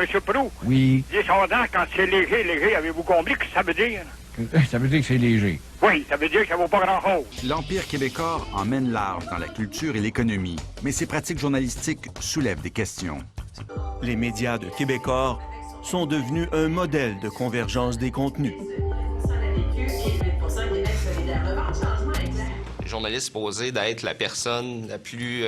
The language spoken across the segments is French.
Monsieur Proulx, Oui. les sondages, quand c'est léger, léger, avez-vous compris ce que ça veut dire? Ça veut dire que c'est léger. Oui, ça veut dire que ça vaut pas grand-chose. L'Empire québécois emmène large dans la culture et l'économie, mais ses pratiques journalistiques soulèvent des questions. Les médias de Québecor sont devenus un modèle de convergence des contenus. Le journaliste est supposé d'être la personne la plus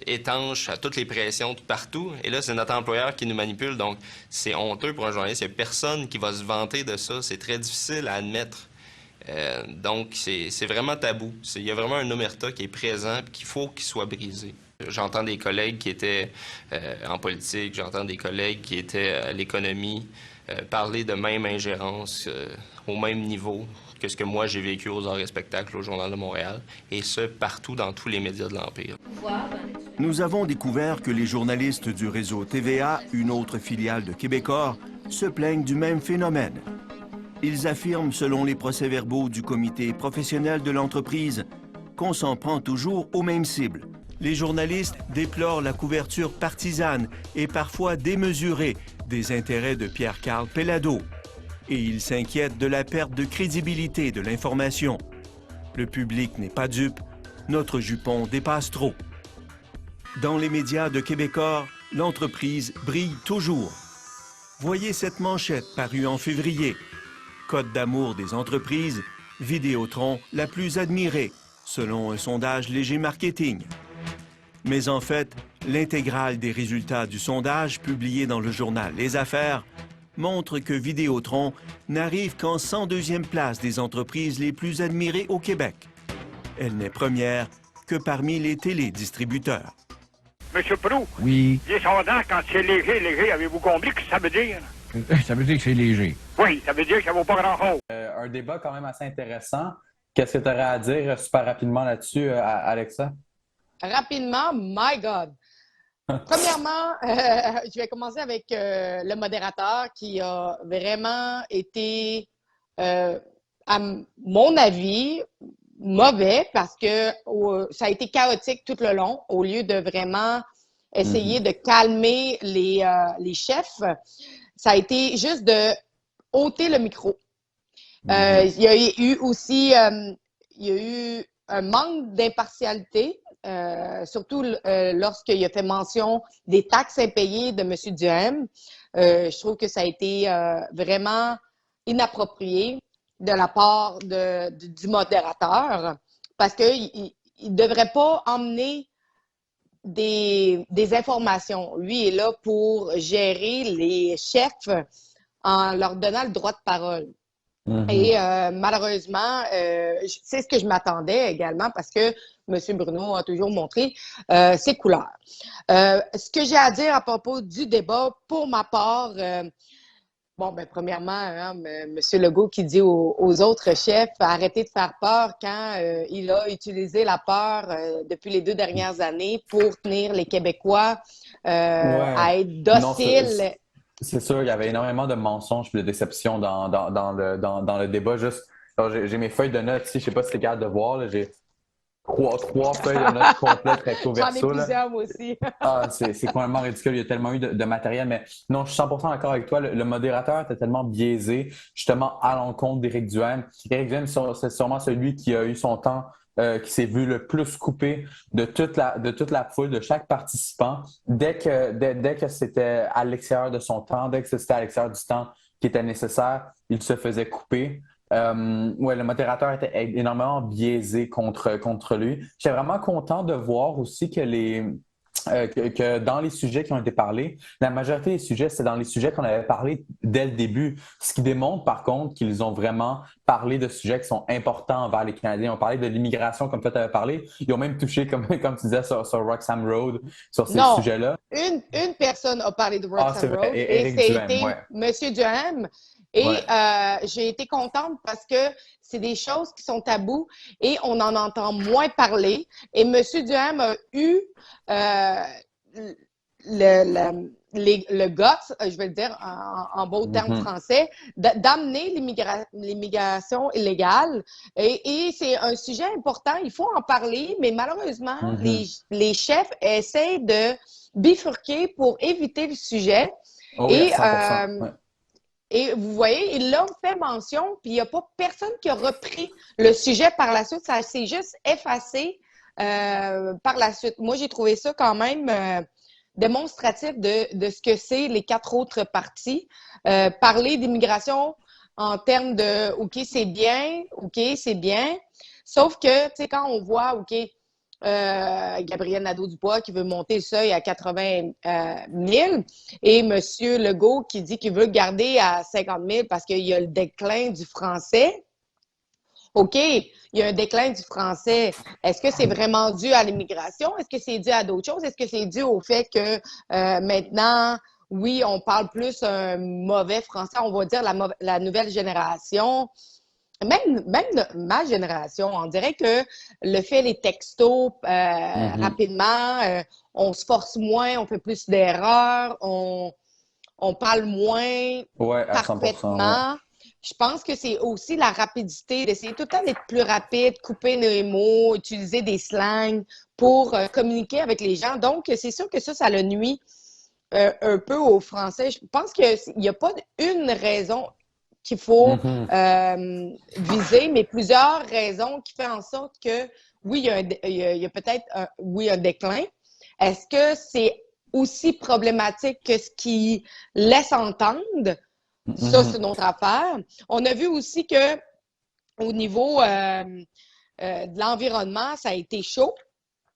étanche à toutes les pressions de partout. Et là, c'est notre employeur qui nous manipule. Donc, c'est honteux pour un journaliste. Il n'y a personne qui va se vanter de ça. C'est très difficile à admettre. Donc, c'est vraiment tabou. Il y a vraiment un omerta qui est présent et qu'il faut qu'il soit brisé. J'entends des collègues qui étaient en politique, j'entends des collègues qui étaient à l'économie parler de même ingérence au même niveau que ce que moi j'ai vécu aux Arts et spectacles au Journal de Montréal, et ce, partout dans tous les médias de l'Empire. Nous avons découvert que les journalistes du réseau TVA, une autre filiale de Québecor, se plaignent du même phénomène. Ils affirment, selon les procès-verbaux du comité professionnel de l'entreprise, qu'on s'en prend toujours aux mêmes cibles. Les journalistes déplorent la couverture partisane et parfois démesurée des intérêts de Pierre-Carl Pellado. Et ils s'inquiètent de la perte de crédibilité de l'information. Le public n'est pas dupe, notre jupon dépasse trop. Dans les médias de Québecor, l'entreprise brille toujours. Voyez cette manchette parue en février. Code d'amour des entreprises, Vidéotron la plus admirée, selon un sondage Léger Marketing. Mais en fait, l'intégrale des résultats du sondage publié dans le journal Les Affaires montre que Vidéotron n'arrive qu'en 102e place des entreprises les plus admirées au Québec. Elle n'est première que parmi les télédistributeurs. Monsieur Proulx, Oui. les sondages, quand c'est léger, léger, avez-vous compris ce que ça veut dire? Ça veut dire que c'est léger. Oui, ça veut dire que ça vaut pas grand-chose. Un débat quand même assez intéressant. Qu'est-ce que tu aurais à dire super rapidement là-dessus, Alexa? Rapidement, my God! Premièrement, je vais commencer avec le modérateur qui a vraiment été, à mon avis, mauvais parce que ça a été chaotique tout le long au lieu de vraiment essayer de calmer les chefs. Ça a été juste de ôter le micro. Il y a eu aussi il y a eu un manque d'impartialité. Surtout lorsqu'il a fait mention des taxes impayées de M. Duhem. Je trouve que ça a été vraiment inapproprié de la part du modérateur parce qu'il ne devrait pas emmener des informations. Lui est là pour gérer les chefs en leur donnant le droit de parole. Et malheureusement, c'est ce que je m'attendais également parce que M. Bruno a toujours montré ses couleurs. Ce que j'ai à dire à propos du débat, pour ma part, premièrement, hein, M. Legault qui dit aux autres chefs, arrêtez de faire peur quand il a utilisé la peur depuis les 2 dernières années pour tenir les Québécois à être dociles. C'est sûr, il y avait énormément de mensonges et de déceptions dans le débat. J'ai mes feuilles de notes ici, je ne sais pas si c'est capable de voir. Là, j'ai trois feuilles de notes complètes recto verso. J'en ai plusieurs, moi aussi. C'est complètement ridicule. Il y a tellement eu de matériel. Mais non, je suis 100% d'accord avec toi. Le modérateur était tellement biaisé, justement, à l'encontre d'Éric Duhem. Éric Duhem, c'est sûrement celui qui a eu son temps, qui s'est vu le plus coupé de toute la foule, de chaque participant, dès que c'était à l'extérieur de son temps, dès que c'était à l'extérieur du temps qui était nécessaire, il se faisait couper. Le modérateur était énormément biaisé contre lui. J'étais vraiment content de voir aussi que dans les sujets qui ont été parlés, la majorité des sujets, c'est dans les sujets qu'on avait parlé dès le début. Ce qui démontre, par contre, qu'ils ont vraiment parlé de sujets qui sont importants envers les Canadiens. Ils ont parlé de l'immigration, comme toi, tu avais parlé. Ils ont même touché, comme tu disais, sur Roxham Road, sur ces sujets-là. Une personne a parlé de Roxham Road et c'était M. Duhem. Et j'ai été contente parce que c'est des choses qui sont tabous et on en entend moins parler. Et M. Duhem a eu le guts, je vais le dire en beau terme français, d'amener l'immigration illégale. Et c'est un sujet important, il faut en parler, mais malheureusement, les chefs essaient de bifurquer pour éviter le sujet. Oh oui, à 100%. Ouais. Et vous voyez, ils l'ont fait mention, puis il n'y a pas personne qui a repris le sujet par la suite. Ça s'est juste effacé par la suite. Moi, j'ai trouvé ça quand même démonstratif de ce que c'est les 4 autres partis. Parler d'immigration en termes de « OK, c'est bien, sauf que, tu sais, quand on voit, OK, Gabriel Nadeau-Dubois qui veut monter le seuil à 80 000 et M. Legault qui dit qu'il veut le garder à 50 000 parce qu'il y a le déclin du français. OK, il y a un déclin du français. Est-ce que c'est vraiment dû à l'immigration? Est-ce que c'est dû à d'autres choses? Est-ce que c'est dû au fait que maintenant, oui, on parle plus un mauvais français, on va dire la nouvelle génération? Même ma génération, on dirait que le fait les textos rapidement, on se force moins, on fait plus d'erreurs, on parle moins parfaitement. Ouais. Je pense que c'est aussi la rapidité, d'essayer tout le temps d'être plus rapide, couper les mots, utiliser des slangs pour communiquer avec les gens. Donc, c'est sûr que ça le nuit un peu aux Français. Je pense qu'il n'y a pas une raison qu'il faut viser, mais plusieurs raisons qui font en sorte que, oui, il y a peut-être un déclin. Est-ce que c'est aussi problématique que ce qui laisse entendre? Ça, c'est notre affaire. On a vu aussi que au niveau de l'environnement, ça a été chaud.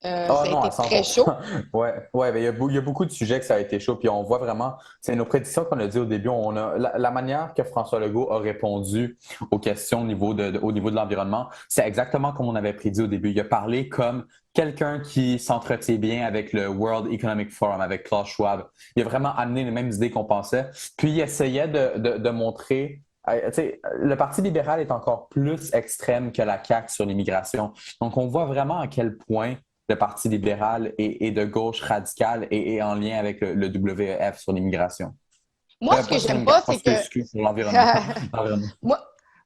Ça a été très chaud. Ouais, mais il y a beaucoup de sujets que ça a été chaud. Puis on voit vraiment, c'est nos prédictions qu'on a dit au début. On a la manière que François Legault a répondu aux questions au niveau de l'environnement, c'est exactement comme on avait prédit au début. Il a parlé comme quelqu'un qui s'entretient bien avec le World Economic Forum, avec Klaus Schwab. Il a vraiment amené les mêmes idées qu'on pensait. Puis il essayait de montrer. Le Parti libéral est encore plus extrême que la CAQ sur l'immigration. Donc, on voit vraiment à quel point le Parti libéral est de gauche radicale et en lien avec le WEF sur l'immigration. Moi, ce que j'aime pas, c'est que... Sur l'environnement.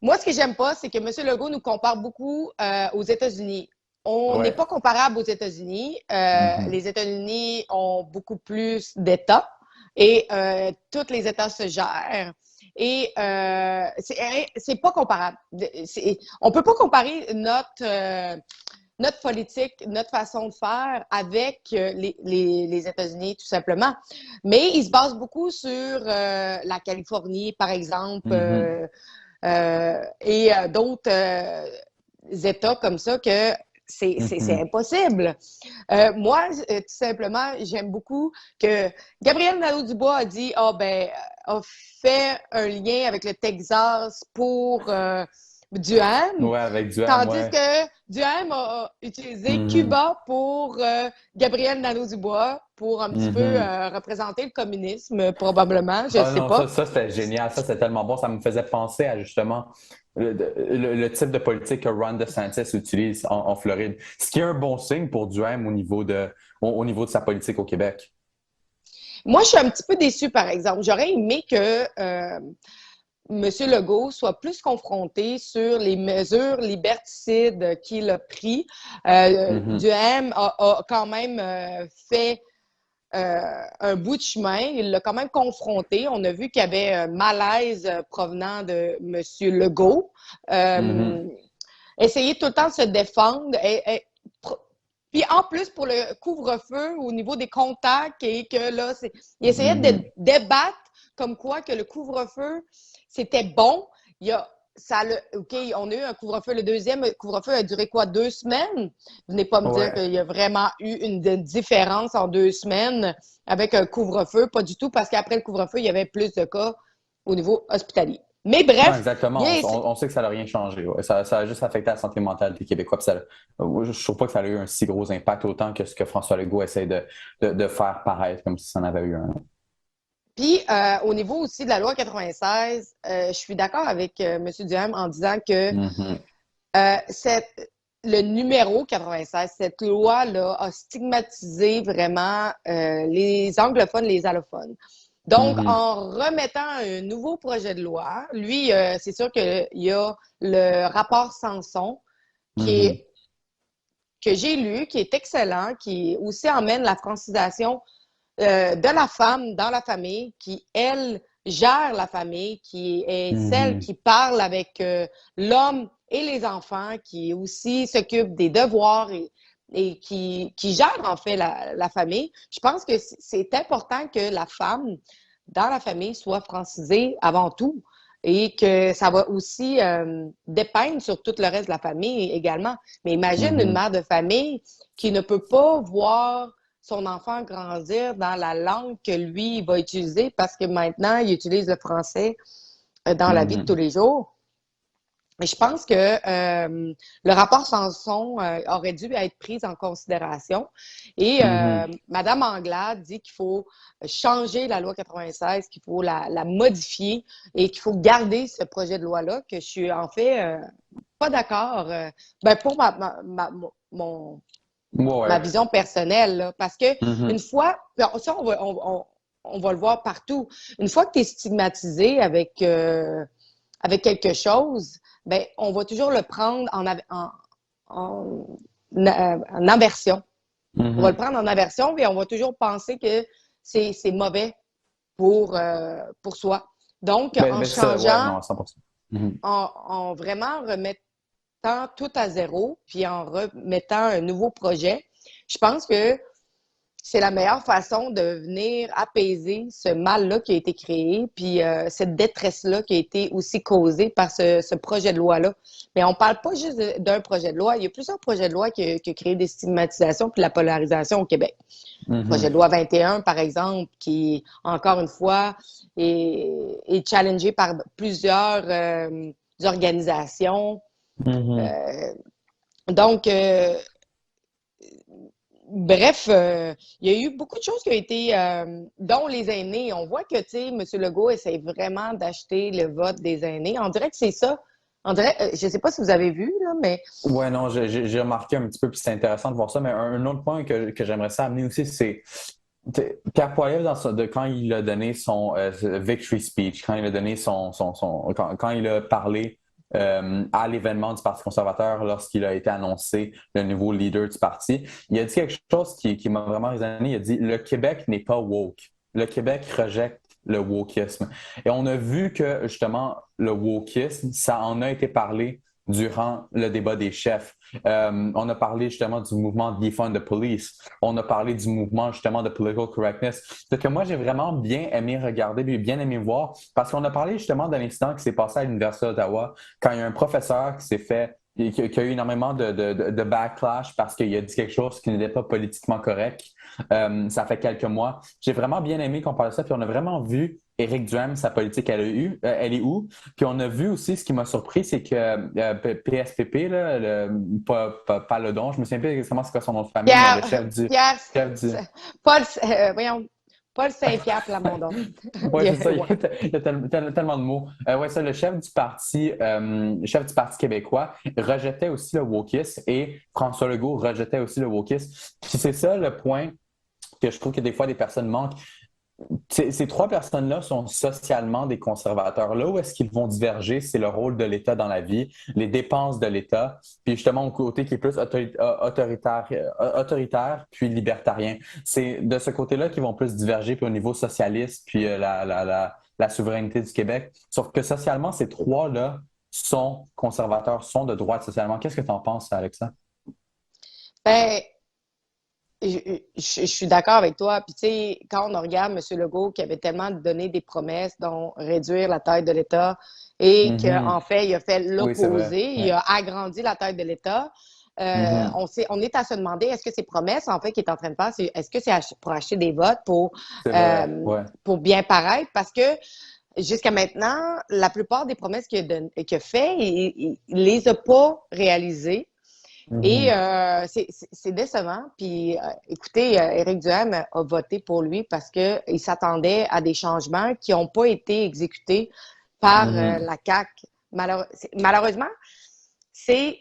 Moi, ce que j'aime pas, c'est que M. Legault nous compare beaucoup aux États-Unis. On n'est pas comparable aux États-Unis. Les États-Unis ont beaucoup plus d'États et tous les États se gèrent. Et c'est pas comparable. On peut pas comparer notre politique, notre façon de faire avec les États-Unis, tout simplement. Mais ils se basent beaucoup sur la Californie, par exemple, et d'autres États comme ça que c'est impossible. Moi, tout simplement, j'aime beaucoup que Gabriel Nadeau-Dubois a dit a fait un lien avec le Texas pour Duham. Ouais, avec Duham. Tandis que Duham a utilisé Cuba pour Gabriel Nadeau-Dubois pour un petit peu représenter le communisme, probablement. Je sais pas. Ça c'était génial. Ça, c'était tellement bon. Ça me faisait penser à justement le type de politique que Ron DeSantis utilise en Floride. Ce qui est un bon signe pour Duham au niveau de sa politique au Québec. Moi, je suis un petit peu déçue, par exemple. J'aurais aimé que M. Legault soit plus confronté sur les mesures liberticides qu'il a prises. Duham a quand même fait un bout de chemin. Il l'a quand même confronté. On a vu qu'il y avait un malaise provenant de M. Legault. Essayer tout le temps de se défendre. Puis en plus, pour le couvre-feu, au niveau des contacts, et que là, il essayait de débattre comme quoi que le couvre-feu, c'était bon. OK, on a eu un couvre-feu. Le deuxième couvre-feu a duré quoi? 2 semaines? Venez pas me dire qu'il y a vraiment eu une différence en 2 semaines avec un couvre-feu. Pas du tout, parce qu'après le couvre-feu, il y avait plus de cas au niveau hospitalier. Mais bref. Ouais, exactement. On sait que ça n'a rien changé. Ouais. Ça a juste affecté la santé mentale des Québécois. Je ne trouve pas que ça a eu un si gros impact autant que ce que François Legault essaie de faire paraître comme si ça en avait eu un. Puis, au niveau aussi de la loi 96, je suis d'accord avec M. Duham en disant que le numéro 96, cette loi-là, a stigmatisé vraiment les anglophones, les allophones. Donc, en remettant un nouveau projet de loi, lui, c'est sûr qu'il y a le rapport Sanson que j'ai lu, qui est excellent, qui aussi emmène la francisation de la femme dans la famille, qui, elle, gère la famille, qui est celle qui parle avec l'homme et les enfants, qui aussi s'occupe des devoirs et qui gère en fait la famille. Je pense que c'est important que la femme dans la famille soit francisée avant tout et que ça va aussi dépeindre sur tout le reste de la famille également. Mais imagine une mère de famille qui ne peut pas voir son enfant grandir dans la langue que lui il va utiliser parce que maintenant, il utilise le français dans la vie de tous les jours. Et je pense que le rapport Sanson aurait dû être pris en considération. Et Madame Anglade dit qu'il faut changer la loi 96, qu'il faut la modifier et qu'il faut garder ce projet de loi-là, que je suis en fait pas d'accord pour ma vision personnelle. Là, parce que une fois, ça on va le voir partout, une fois que tu es stigmatisé avec quelque chose, ben, on va toujours le prendre en aversion. On va le prendre en aversion et on va toujours penser que c'est mauvais pour soi. Donc, en changeant, en vraiment remettant tout à zéro, puis en remettant un nouveau projet, je pense que c'est la meilleure façon de venir apaiser ce mal-là qui a été créé, puis cette détresse-là qui a été aussi causée par ce projet de loi-là. Mais on parle pas juste d'un projet de loi. Il y a plusieurs projets de loi qui ont créé des stigmatisations puis la polarisation au Québec. Le projet de loi 21, par exemple, qui, encore une fois, est challengé par plusieurs organisations. Donc, bref, il y a eu beaucoup de choses qui ont été, dont les aînés. On voit que, tu sais, M. Legault essaie vraiment d'acheter le vote des aînés. On dirait que c'est ça. On dirait, je ne sais pas si vous avez vu, là, mais... Ouais, non, j'ai remarqué un petit peu, puis c'est intéressant de voir ça. Mais un autre point que j'aimerais ça amener aussi, c'est Pierre Poilievre, quand il a donné son victory speech, quand il a donné quand il a parlé à l'événement du Parti conservateur lorsqu'il a été annoncé le nouveau leader du parti. Il a dit quelque chose qui m'a vraiment résonné. Il a dit « Le Québec n'est pas woke. Le Québec rejette le wokisme. » Et on a vu que, justement, le wokisme, ça en a été parlé durant le débat des chefs. On a parlé justement du mouvement Defund the Police. On a parlé du mouvement justement de Political Correctness. C'est que moi, j'ai vraiment bien aimé regarder, bien aimé voir, parce qu'on a parlé justement de l'incident qui s'est passé à l'Université d'Ottawa, quand il y a un professeur qui a eu énormément de backlash parce qu'il a dit quelque chose qui n'était pas politiquement correct. Ça fait quelques mois. J'ai vraiment bien aimé qu'on parle de ça, puis on a vraiment vu Éric Duhaime, sa politique, elle est où? Puis on a vu aussi, ce qui m'a surpris, c'est que PSPP, là, pas le don, je me souviens plus exactement c'est quoi son nom de famille, mais le chef du... Paul Saint-Pierre Plamondon. Oui, c'est ça. Il y a tellement de mots. Oui, ça, le chef du Parti québécois rejetait aussi le wokisme et François Legault rejetait aussi le wokisme. Puis c'est ça le point que je trouve que des fois des personnes manquent. Ces trois personnes-là sont socialement des conservateurs. Là où est-ce qu'ils vont diverger, c'est le rôle de l'État dans la vie, les dépenses de l'État, puis justement au côté qui est plus autoritaire puis libertarien. C'est de ce côté-là qu'ils vont plus diverger, puis au niveau socialiste, puis la souveraineté du Québec. Sauf que socialement, ces trois-là sont conservateurs, sont de droite socialement. Qu'est-ce que tu en penses, Alexa? Ben, je suis d'accord avec toi. Puis, tu sais, quand on regarde M. Legault qui avait tellement donné des promesses, dont réduire la taille de l'État, et qu'en fait, il a fait l'opposé, oui, il a agrandi la taille de l'État. On est à se demander, est-ce que ces promesses, en fait, qu'il est en train de faire, est-ce que c'est pour acheter des votes pour bien paraître? Parce que jusqu'à maintenant, la plupart des promesses qu'il a fait, il les a pas réalisées. Et c'est décevant. Puis, écoutez, Éric Duhaime a voté pour lui parce qu'il s'attendait à des changements qui n'ont pas été exécutés par la CAQ. Malheureusement, c'est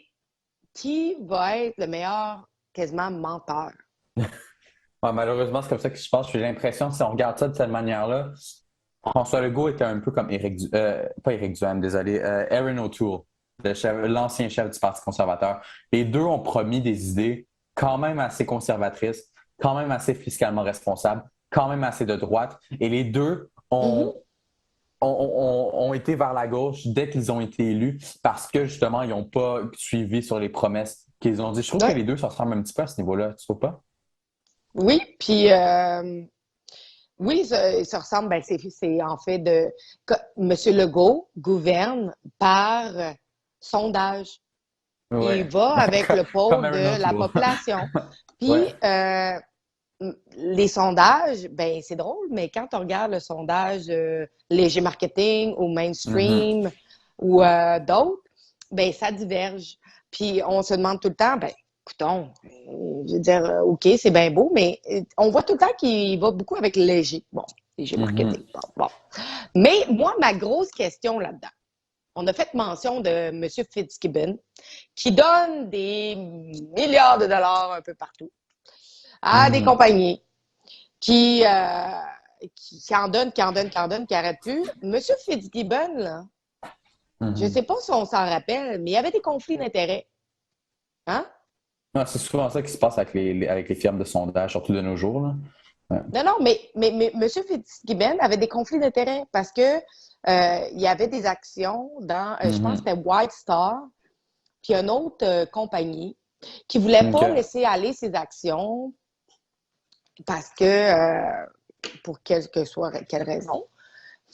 qui va être le meilleur quasiment menteur? Ouais, malheureusement, c'est comme ça que je pense. J'ai l'impression que si on regarde ça de cette manière-là, François Legault était un peu comme pas Éric Duhaime, désolé, Erin O'Toole, l'ancien chef du Parti conservateur. Les deux ont promis des idées quand même assez conservatrices, quand même assez fiscalement responsables, quand même assez de droite. Et les deux ont été vers la gauche dès qu'ils ont été élus parce que justement, ils n'ont pas suivi sur les promesses qu'ils ont dit. Je trouve Ouais. que les deux se ressemblent un petit peu à ce niveau-là, tu trouves pas? Oui, puis oui, ça ressemble, ben, c'est en fait M. Legault gouverne par sondage. Ouais. Il va avec le pôle Comme Erin de la O'Toole. population. Puis Ouais. les sondages, ben c'est drôle, mais quand on regarde le sondage léger marketing ou mainstream ou d'autres, ben ça diverge. Puis on se demande tout le temps, ben écoutons, je veux dire, OK, c'est bien beau, mais on voit tout le temps qu'il va beaucoup avec le léger. Bon, léger marketing. Bon. Mais moi, ma grosse question là-dedans, on a fait mention de M. Fitzgibbon, qui donne des milliards de dollars un peu partout à des compagnies qui en donnent, qui n'arrêtent plus. M. Fitzgibbon, là, je ne sais pas si on s'en rappelle, mais il y avait des conflits d'intérêts. Hein? Non, c'est souvent ça qui se passe avec les firmes de sondage, surtout de nos jours, là. Ouais. Non, mais M. Fitzgibbon avait des conflits d'intérêts parce que il y avait des actions dans, je pense que c'était White Star, puis une autre compagnie qui ne voulait pas laisser aller ses actions parce que, pour quelle raison.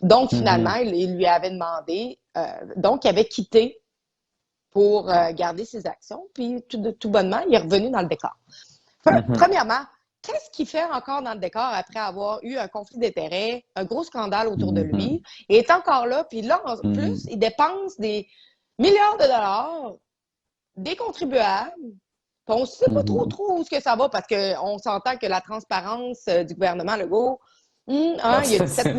Donc, finalement, il lui avait demandé, donc il avait quitté pour garder ses actions, puis tout bonnement, il est revenu dans le décor. Premièrement, qu'est-ce qu'il fait encore dans le décor après avoir eu un conflit d'intérêts, un gros scandale autour de lui? Il est encore là, puis là, en plus, il dépense des milliards de dollars des contribuables. Puis on ne sait pas trop où est-ce que ça va, parce qu'on s'entend que la transparence du gouvernement Legault, il y a 7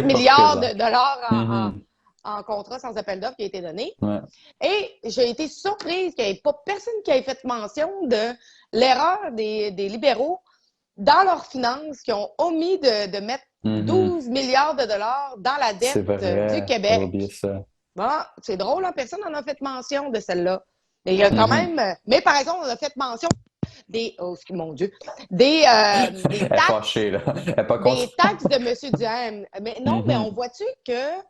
milliards de dollars en contrat sans appel d'offres qui a été donné. Ouais. Et j'ai été surprise qu'il n'y ait pas personne qui ait fait mention de l'erreur des libéraux dans leurs finances, qui ont omis de mettre 12 milliards de dollars dans la dette du Québec. J'ai oublié ça. Bon, c'est drôle, hein? Personne n'en a fait mention de celle-là. Mais il y a quand même... Mais par exemple, on a fait mention des... Oh, mon Dieu! Des taxes... Elle est fâchée, là. Elle est pas des taxes de M. Duhaime. Mais non, mais on voit-tu que...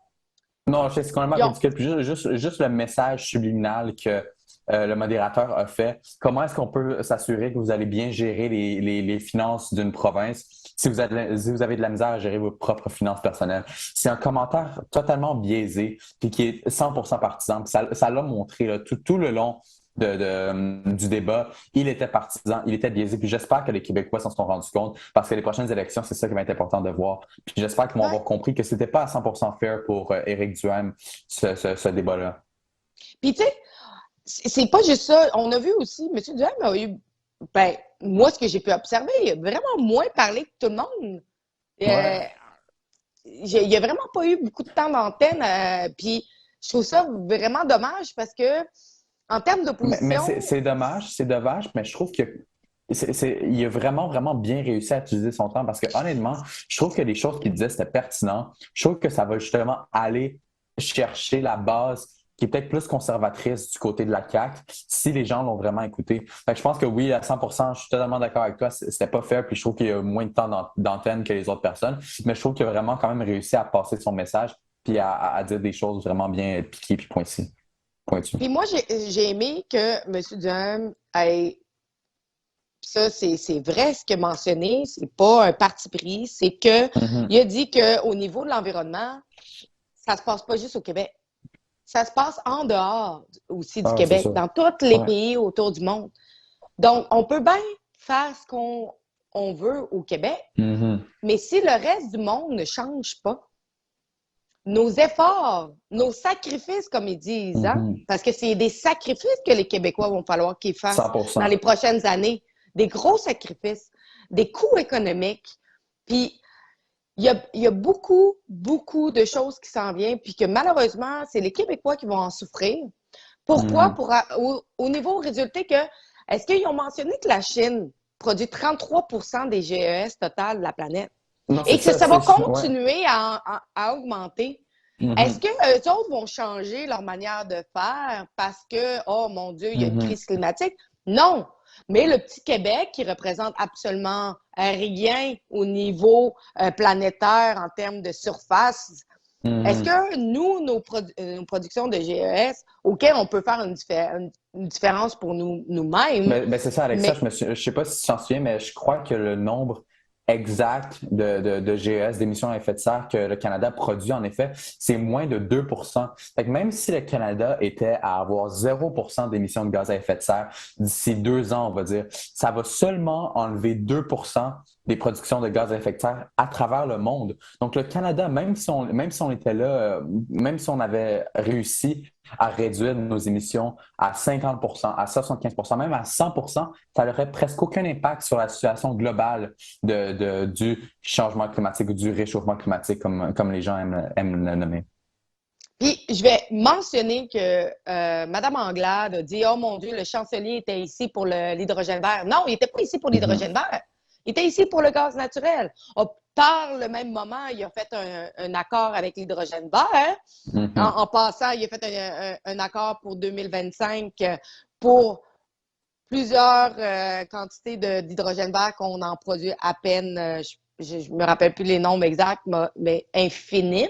Non, c'est complètement ridicule. Puis juste le message subliminal que le modérateur a fait. Comment est-ce qu'on peut s'assurer que vous allez bien gérer les finances d'une province si vous avez de la misère à gérer vos propres finances personnelles? C'est un commentaire totalement biaisé puis qui est 100% partisan. Puis ça l'a montré là, tout le long du débat. Il était partisan, il était biaisé. Puis j'espère que les Québécois s'en sont rendus compte parce que les prochaines élections, c'est ça qui va être important de voir. Puis j'espère qu'ils vont avoir compris que c'était pas à 100% fair pour Éric Duhaime, ce débat-là. Puis tu sais, c'est pas juste ça. On a vu aussi, M. Duhaime a eu, ben, moi, ce que j'ai pu observer, il a vraiment moins parlé que tout le monde. Ouais. Il n'y a vraiment pas eu beaucoup de temps d'antenne. Puis je trouve ça vraiment dommage parce que, en termes d'opposition... Mais c'est dommage, mais je trouve que il a vraiment, vraiment bien réussi à utiliser son temps parce que honnêtement, je trouve que les choses qu'il disait, c'était pertinent. Je trouve que ça va justement aller chercher la base qui est peut-être plus conservatrice du côté de la CAQ, si les gens l'ont vraiment écouté. Fait que je pense que oui, à 100%, je suis totalement d'accord avec toi, c'était pas fair, puis je trouve qu'il y a moins de temps d'antenne que les autres personnes, mais je trouve qu'il a vraiment quand même réussi à passer son message puis à dire des choses vraiment bien piquées puis pointues. Puis moi, j'ai aimé que M. Duhaime ait... Ça, c'est vrai ce qu'il a mentionné, c'est pas un parti pris, c'est que il a dit qu'au niveau de l'environnement, ça se passe pas juste au Québec. Ça se passe en dehors aussi du Québec, dans tous les pays autour du monde. Donc, on peut bien faire ce qu'on veut au Québec, mais si le reste du monde ne change pas, nos efforts, nos sacrifices, comme ils disent, hein, parce que c'est des sacrifices que les Québécois vont falloir qu'ils fassent 100%. dans les prochaines années. Des gros sacrifices, des coûts économiques. Puis, il y a beaucoup, beaucoup de choses qui s'en viennent, puis que malheureusement, c'est les Québécois qui vont en souffrir Pourquoi? Au niveau résulté est-ce qu'ils ont mentionné que la Chine produit 33 des GES total de la planète Non, et c'est que ça va ouais. continuer à augmenter? Est-ce qu'eux autres vont changer leur manière de faire parce que, oh mon Dieu, il y a une crise climatique? Non. Mais le petit Québec, qui représente absolument rien au niveau planétaire en termes de surface, est-ce que nous, nos productions de GES, auxquelles on peut faire une différence pour nous-mêmes? Ben, c'est ça, Alexa. Je sais pas si tu t'en souviens, mais je crois que le nombre exact de GES, d'émissions à effet de serre que le Canada produit, en effet, c'est moins de 2 Fait que même si le Canada était à avoir 0 d'émissions de gaz à effet de serre d'ici 2 ans, on va dire, ça va seulement enlever 2 des productions de gaz à effet de serre à travers le monde. Donc, le Canada, même si on était là, même si on avait réussi à réduire nos émissions à 50 à 75 même à 100 ça n'aurait presque aucun impact sur la situation globale du changement climatique ou du réchauffement climatique, comme les gens aiment le nommer. Puis, je vais mentionner que Mme Anglade a dit « Oh mon Dieu, le chancelier était ici pour l'hydrogène vert. » Non, il n'était pas ici pour l'hydrogène vert. Il était ici pour le gaz naturel. Par le même moment, il a fait un accord avec l'hydrogène vert. En passant, il a fait un accord pour 2025 pour plusieurs quantités d'hydrogène vert qu'on en produit à peine, je ne me rappelle plus les nombres exacts, mais infinimes.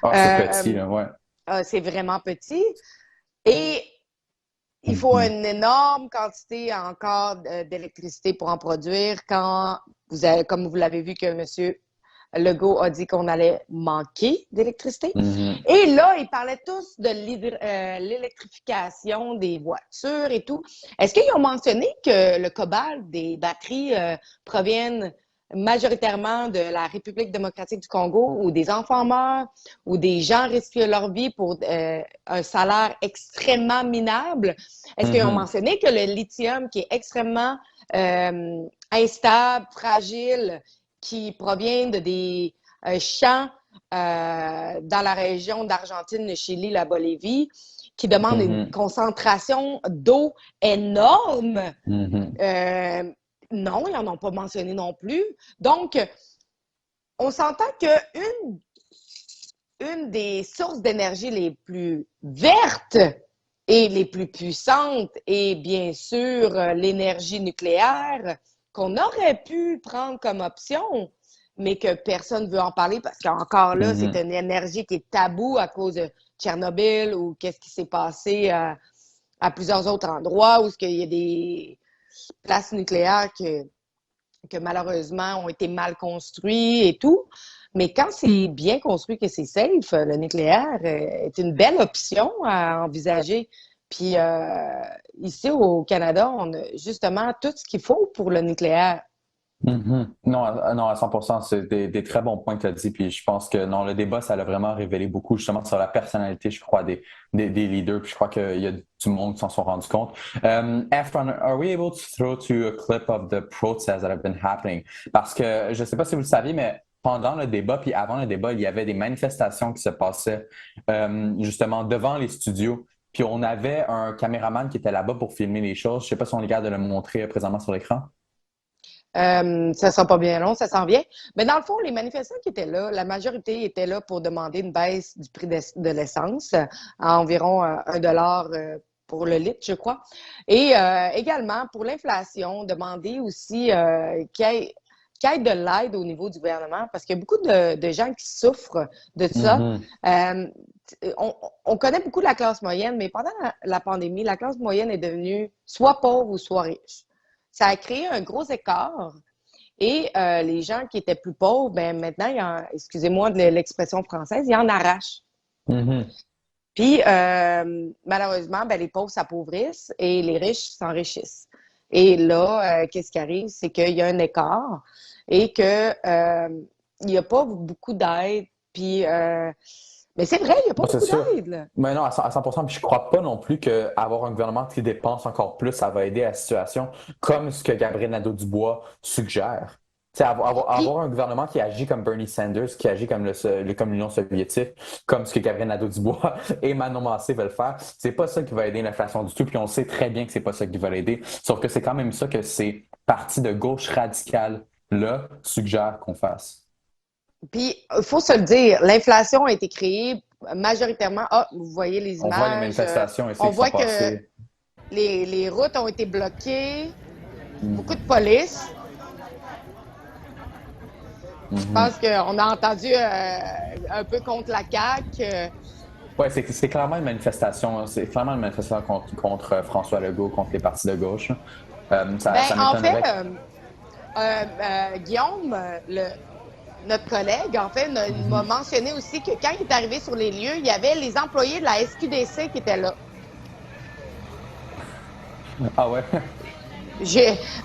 C'est petit, là, ouais. C'est vraiment petit. Et il faut une énorme quantité encore d'électricité pour en produire quand comme vous l'avez vu que M. Legault a dit qu'on allait manquer d'électricité. Et là, ils parlaient tous de l'électrification des voitures et tout. Est-ce qu'ils ont mentionné que le cobalt des batteries proviennent majoritairement de la République démocratique du Congo où des enfants meurent, où des gens risquent leur vie pour un salaire extrêmement minable? Est-ce qu'ils ont mentionné que le lithium, qui est extrêmement instable, fragile, qui provient de des champs dans la région d'Argentine, le Chili, la Bolivie, qui demandent une concentration d'eau énorme? Non, ils n'en ont pas mentionné non plus. Donc, on s'entend une des sources d'énergie les plus vertes et les plus puissantes est bien sûr l'énergie nucléaire qu'on aurait pu prendre comme option, mais que personne ne veut en parler parce qu'encore là, c'est une énergie qui est taboue à cause de Tchernobyl ou qu'est-ce qui s'est passé à plusieurs autres endroits où il y a des places nucléaires que malheureusement ont été mal construites et tout. Mais quand c'est bien construit, que c'est safe, le nucléaire est une belle option à envisager. Puis ici au Canada, on a justement tout ce qu'il faut pour le nucléaire. Non, à 100 c'est des très bons points que tu as dit. Puis je pense que non, le débat, ça l'a vraiment révélé beaucoup justement sur la personnalité, je crois, des leaders. Puis je crois qu'il y a du monde qui s'en sont rendus compte. Efron, are we able to throw to a clip of the protests that have been happening? Parce que je ne sais pas si vous le saviez, mais pendant le débat, puis avant le débat, il y avait des manifestations qui se passaient justement devant les studios. Puis on avait un caméraman qui était là-bas pour filmer les choses. Je ne sais pas si on est capable de le montrer présentement sur l'écran. Ça ne sera pas bien long, ça s'en vient. Mais dans le fond, les manifestants qui étaient là, la majorité étaient là pour demander une baisse du prix de l'essence à environ 1 dollar pour le litre, je crois. Et également, pour l'inflation, demander aussi qu'il y ait de l'aide au niveau du gouvernement parce qu'il y a beaucoup de gens qui souffrent de ça. On connaît beaucoup la classe moyenne, mais pendant la pandémie, la classe moyenne est devenue soit pauvre ou soit riche. Ça a créé un gros écart et les gens qui étaient plus pauvres, ben maintenant, excusez-moi de l'expression française, ils en arrachent. Puis, malheureusement, ben, les pauvres s'appauvrissent et les riches s'enrichissent. Et là, qu'est-ce qui arrive? C'est qu'il y a un écart et qu'il n'y a pas beaucoup d'aide. Puis, mais c'est vrai, il n'y a pas beaucoup d'aide. Mais non, à 100%. Puis je ne crois pas non plus qu'avoir un gouvernement qui dépense encore plus, ça va aider à la situation, comme ce que Gabriel Nadeau-Dubois suggère. sais, avoir un gouvernement qui agit comme Bernie Sanders, qui agit comme comme l'Union soviétique, comme ce que Gabriel Nadeau-Dubois et Manon Massé veulent faire, c'est pas ça qui va aider l'inflation du tout. Puis on sait très bien que c'est pas ça qui va l'aider. Sauf que c'est quand même ça que ces partis de gauche radicale-là suggèrent qu'on fasse. Puis, il faut se le dire, l'inflation a été créée majoritairement. Ah, vous voyez les images. On voit les manifestations ici on qui voit sont que passées. les routes ont été bloquées, beaucoup de police. Je pense qu'on a entendu un peu contre la CAQ. Oui, c'est clairement une manifestation. C'est clairement une manifestation contre François Legault, contre les partis de gauche. Ça En m'étonnerait. fait, Guillaume, notre collègue, en fait, m'a mentionné aussi que quand il est arrivé sur les lieux, il y avait les employés de la SQDC qui étaient là. Ah ouais?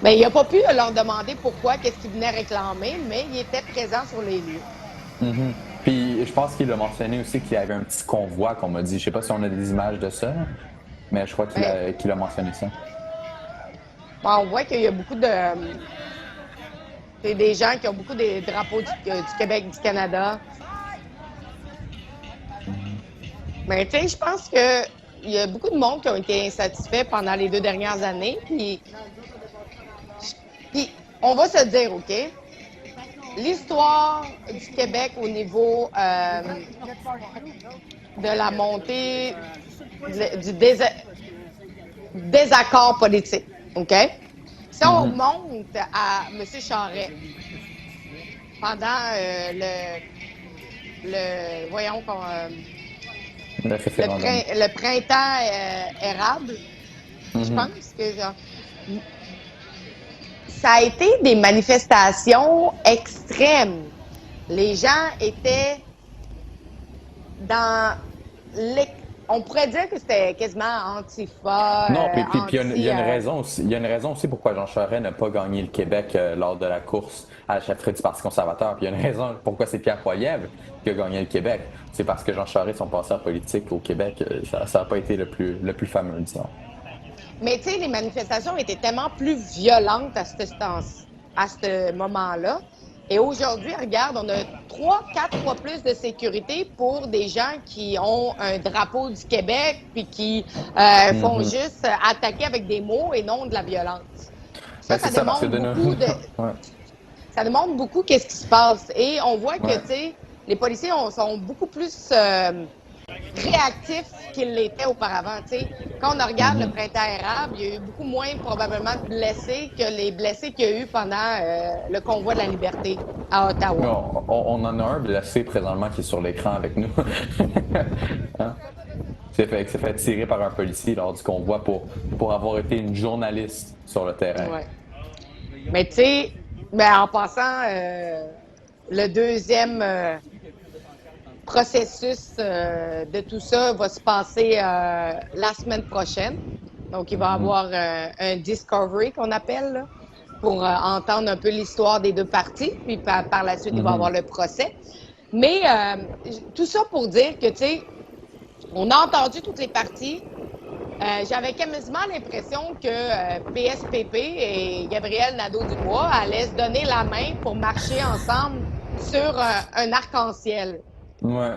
Ben, il n'a pas pu leur demander pourquoi, qu'est-ce qu'ils venaient réclamer, mais il était présent sur les lieux. Puis je pense qu'il a mentionné aussi qu'il y avait un petit convoi qu'on m'a dit. Je sais pas si on a des images de ça, mais je crois qu'il a mentionné ça. Bon, on voit qu'il y a beaucoup de... c'est des gens qui ont beaucoup des drapeaux du Québec, du Canada. Mais tu sais, je pense que il y a beaucoup de monde qui ont été insatisfaits pendant les 2 dernières années. Puis on va se dire, OK, l'histoire du Québec au niveau de la montée du désaccord politique, OK? Si on remonte à M. Charest, pendant voyons, le printemps érable, je pense que genre, ça a été des manifestations extrêmes. Les gens étaient dans on pourrait dire que c'était quasiment antifa. Non, puis il y a une raison aussi. Il y a une raison aussi pourquoi Jean Charest n'a pas gagné le Québec lors de la course à la chefferie du Parti conservateur. Puis il y a une raison pourquoi c'est Pierre Poilievre qui a gagné le Québec. C'est parce que Jean Charest, son passeur politique au Québec, ça n'a pas été le plus fameux, disons. Mais tu sais, les manifestations étaient tellement plus violentes à ce moment-là. Et aujourd'hui, regarde, on a 3-4 fois plus de sécurité pour des gens qui ont un drapeau du Québec puis qui font juste attaquer avec des mots et non de la violence. Ça démontre beaucoup qu'est-ce qui se passe. Et on voit que, tu sais, les policiers sont beaucoup plus réactifs qu'ils l'étaient auparavant. Tu sais, quand on regarde le printemps érable, il y a eu beaucoup moins probablement de blessés que les blessés qu'il y a eu pendant le convoi de la liberté à Ottawa. Non, on en a un blessé présentement qui est sur l'écran avec nous. Hein? S'est fait tirer par un policier lors du convoi pour avoir été une journaliste sur le terrain. Ouais. Mais tu sais, en passant, le deuxième processus de tout ça va se passer la semaine prochaine. Donc, il va y avoir un discovery qu'on appelle là, pour entendre un peu l'histoire des deux parties. Puis par la suite, il va y avoir le procès. Mais tout ça pour dire que, tu sais, on a entendu toutes les parties. J'avais quasiment l'impression que PSPP et Gabriel Nadeau-Dubois allaient se donner la main pour marcher ensemble sur un arc-en-ciel. Ouais.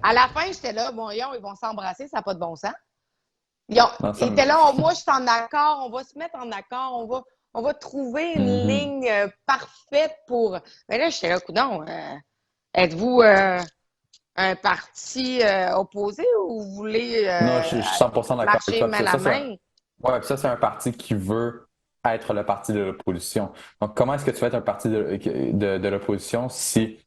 À la fin, j'étais là, bon, ils vont s'embrasser, ça n'a pas de bon sens. Ils étaient là, moi, je suis en accord, on va se mettre en accord, on va trouver une ligne parfaite pour... Mais là, j'étais là, coudonc, êtes-vous un parti opposé ou vous voulez non, je suis 100% d'accord avec toi. main à main? Oui, puis ça, c'est un parti qui veut être le parti de l'opposition. Donc, comment est-ce que tu vas être un parti de l'opposition si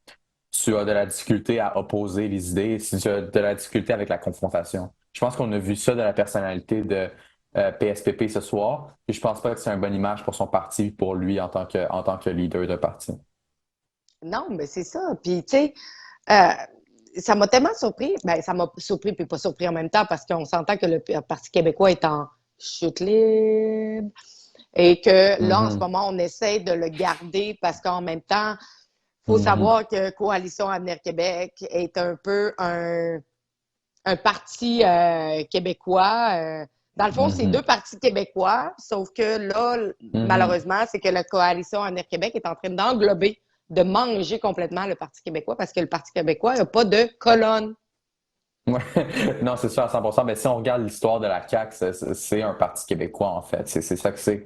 tu as de la difficulté à opposer les idées, si tu as de la difficulté avec la confrontation? Je pense qu'on a vu ça de la personnalité de PSPP ce soir, et je pense pas que c'est une bonne image pour son parti, pour lui en tant que leader de parti. Non, mais c'est ça. Puis, tu sais, ça m'a tellement surpris. Ben, ça m'a surpris puis pas surpris en même temps parce qu'on s'entend que le Parti québécois est en chute libre et que là, en ce moment, on essaie de le garder parce qu'en même temps, il faut savoir que Coalition Avenir Québec est un peu un parti québécois Dans le fond, c'est Mhm. deux partis québécois, sauf que là, malheureusement, c'est que la coalition Avenir Québec est en train d'englober, de manger complètement le Parti québécois parce que le Parti québécois n'a pas de colonne. Ouais. Non, c'est sûr à 100%. Mais si on regarde l'histoire de la CAQ, c'est un parti québécois, en fait. C'est ça que c'est.